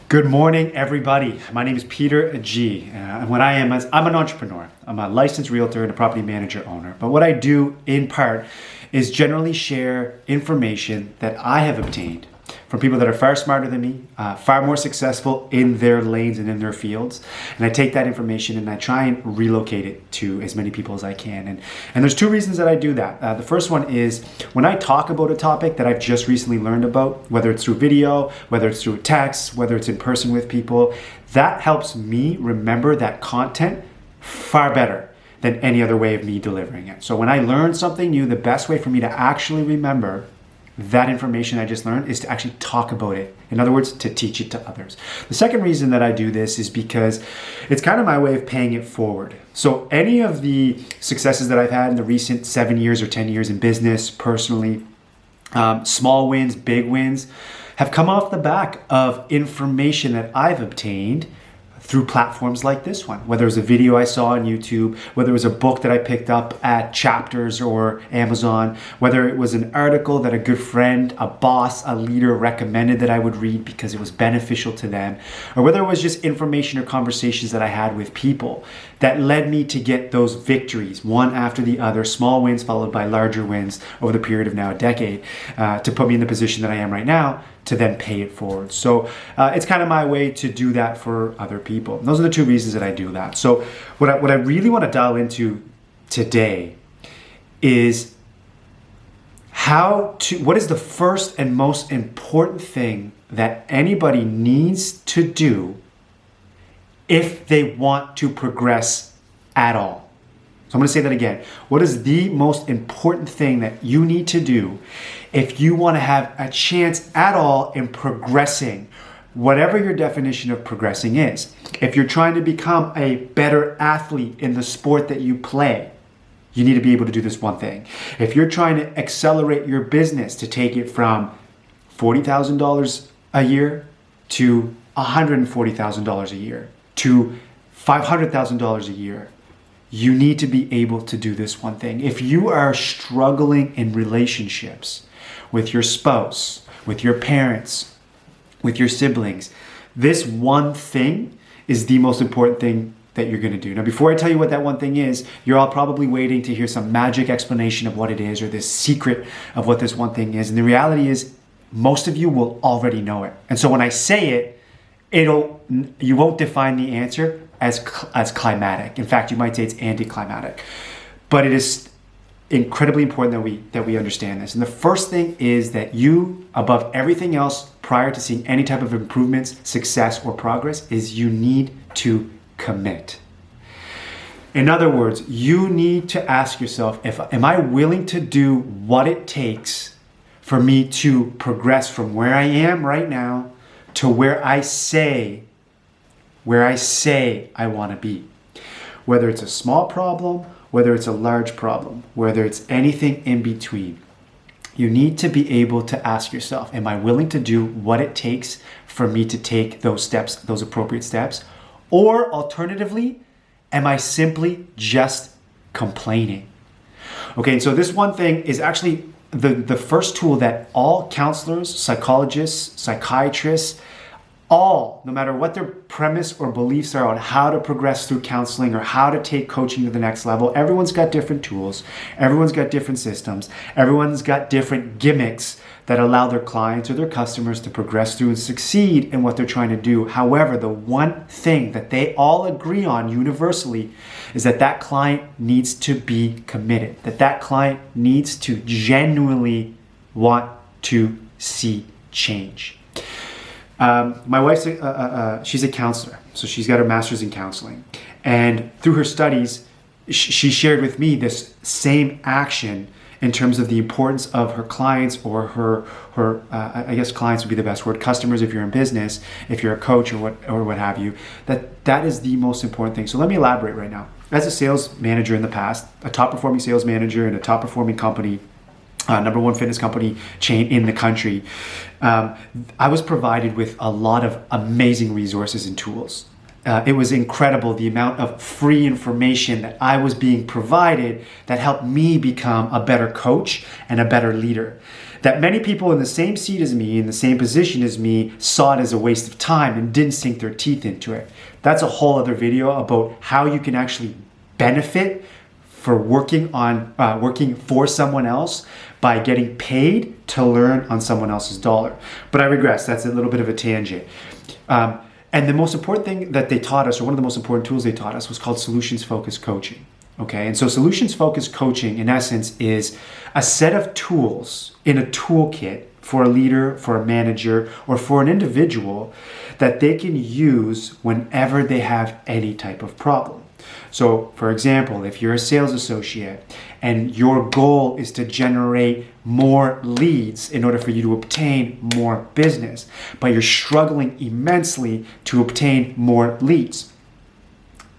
Good morning, everybody. My name is Peter G. And what I am is I'm an entrepreneur. I'm a licensed realtor and a property manager owner. But what I do in part is generally share information that I have obtained from people that are far smarter than me, far more successful in their lanes and in their fields. And I take that information and I try and relocate it to as many people as I can. And there's two reasons that I do that. The first one is when I talk about a topic that I've just recently learned about, whether it's through video, whether it's through text, whether it's in person with people, that helps me remember that content far better than any other way of me delivering it. So when I learn something new, the best way for me to actually remember that information I just learned is to actually talk about it. In other words, to teach it to others. The second reason that I do this is because it's kind of my way of paying it forward. So any of the successes that I've had in the recent 7 years or 10 years in business, personally, small wins, big wins, have come off the back of information that I've obtained through platforms like this one, whether it was a video I saw on YouTube, whether it was a book that I picked up at Chapters or Amazon, whether it was an article that a good friend, a boss, a leader recommended that I would read because it was beneficial to them, or whether it was just information or conversations that I had with people that led me to get those victories, one after the other, small wins followed by larger wins over the period of now a decade, to put me in the position that I am right now, to then pay it forward. So it's kind of my way to do that for other people. And those are the two reasons that I do that. So what I really want to dial into today is what is the first and most important thing that anybody needs to do if they want to progress at all. So I'm going to say that again. What is the most important thing that you need to do if you want to have a chance at all in progressing, whatever your definition of progressing is? If you're trying to become a better athlete in the sport that you play, you need to be able to do this one thing. If you're trying to accelerate your business to take it from $40,000 a year to $140,000 a year to $500,000 a year, you need to be able to do this one thing. If you are struggling in relationships with your spouse, with your parents, with your siblings, this one thing is the most important thing that you're going to do. Now, before I tell you what that one thing is, you're all probably waiting to hear some magic explanation of what it is or this secret of what this one thing is. And the reality is, most of you will already know it. And so when I say it, you won't define the answer as climatic. In fact, you might say it's anticlimactic. But it is incredibly important that we understand this. And the first thing is that you, above everything else, prior to seeing any type of improvements, success, or progress, is you need to commit. In other words, you need to ask yourself, am I willing to do what it takes for me to progress from where I am right now to where I say I want to be? Whether it's a small problem, whether it's a large problem, whether it's anything in between, you need to be able to ask yourself, am I willing to do what it takes for me to take those steps, those appropriate steps? Or alternatively, am I simply just complaining? Okay, and so this one thing is actually the first tool that all counselors, psychologists, psychiatrists, all, no matter what their premise or beliefs are on how to progress through counseling or how to take coaching to the next level, everyone's got different tools, everyone's got different systems, everyone's got different gimmicks that allow their clients or their customers to progress through and succeed in what they're trying to do. However, the one thing that they all agree on universally is that client needs to be committed, that client needs to genuinely want to see change. My wife's she's a counselor, so she's got her master's in counseling, and through her studies, she shared with me this same action in terms of the importance of her clients or her I guess clients would be the best word, customers if you're in business, if you're a coach or what have you, that is the most important thing. So let me elaborate right now. As a sales manager in the past, a top performing sales manager in a top performing company, number one fitness company chain in the country, I was provided with a lot of amazing resources and tools. it was incredible the amount of free information that I was being provided that helped me become a better coach and a better leader. That many people in the same seat as me, in the same position as me, saw it as a waste of time and didn't sink their teeth into it. That's a whole other video about how you can actually benefit for working for someone else by getting paid to learn on someone else's dollar. But I regress, that's a little bit of a tangent. And the most important thing that they taught us, or one of the most important tools they taught us, was called solutions-focused coaching. Okay, and so solutions-focused coaching, in essence, is a set of tools in a toolkit for a leader, for a manager, or for an individual that they can use whenever they have any type of problem. So, for example, if you're a sales associate and your goal is to generate more leads in order for you to obtain more business, but you're struggling immensely to obtain more leads,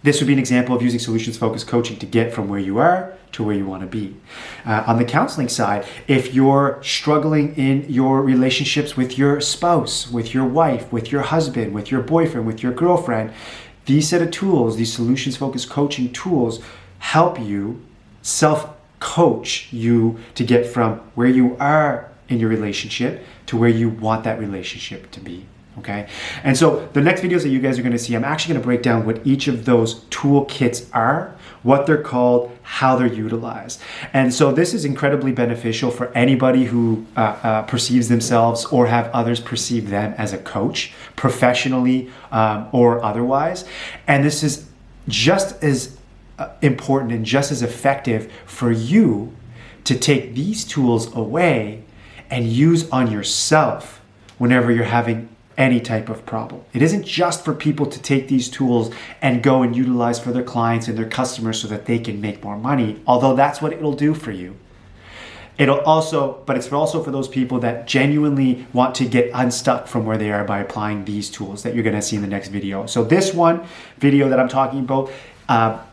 this would be an example of using solutions-focused coaching to get from where you are to where you want to be. On the counseling side, if you're struggling in your relationships with your spouse, with your wife, with your husband, with your boyfriend, with your girlfriend, these set of tools, these solutions-focused coaching tools, help you self-coach you to get from where you are in your relationship to where you want that relationship to be. Okay, and so the next videos that you guys are going to see, I'm actually going to break down what each of those toolkits are, what they're called, how they're utilized. And so this is incredibly beneficial for anybody who perceives themselves or have others perceive them as a coach, professionally or otherwise. And this is just as important and just as effective for you to take these tools away and use on yourself whenever you're having any type of problem. It isn't just for people to take these tools and go and utilize for their clients and their customers so that they can make more money, although that's what it'll do for you. But it's also for those people that genuinely want to get unstuck from where they are by applying these tools that you're gonna see in the next video. So this one video that I'm talking about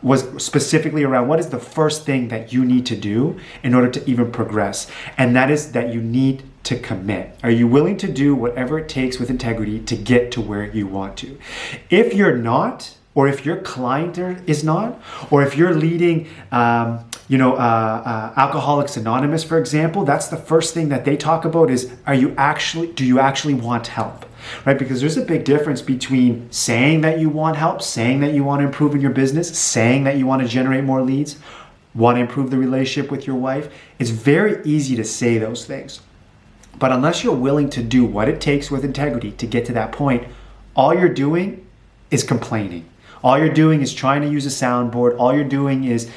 was specifically around what is the first thing that you need to do in order to even progress. And that is that you need to commit. Are you willing to do whatever it takes with integrity to get to where you want to? If you're not, or if your client is not, or if you're leading Alcoholics Anonymous, for example, that's the first thing that they talk about is, do you actually want help? Right? Because there's a big difference between saying that you want help, saying that you want to improve in your business, saying that you want to generate more leads, want to improve the relationship with your wife. It's very easy to say those things. But unless you're willing to do what it takes with integrity to get to that point, all you're doing is complaining. All you're doing is trying to use a soundboard. All you're doing is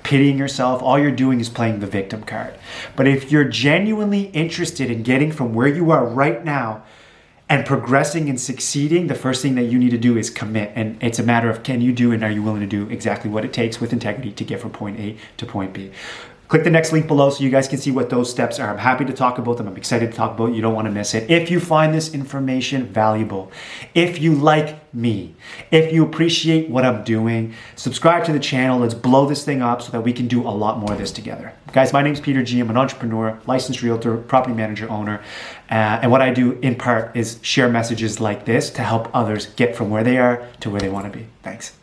pitying yourself. All you're doing is playing the victim card. But if you're genuinely interested in getting from where you are right now and progressing and succeeding, the first thing that you need to do is commit. And it's a matter of can you do and are you willing to do exactly what it takes with integrity to get from point A to point B. Click the next link below so you guys can see what those steps are. I'm happy to talk about them. I'm excited to talk about it. You don't want to miss it. If you find this information valuable, if you like me, if you appreciate what I'm doing, subscribe to the channel. Let's blow this thing up so that we can do a lot more of this together. Guys, my name's Peter G. I'm an entrepreneur, licensed realtor, property manager, owner. And what I do in part is share messages like this to help others get from where they are to where they want to be. Thanks.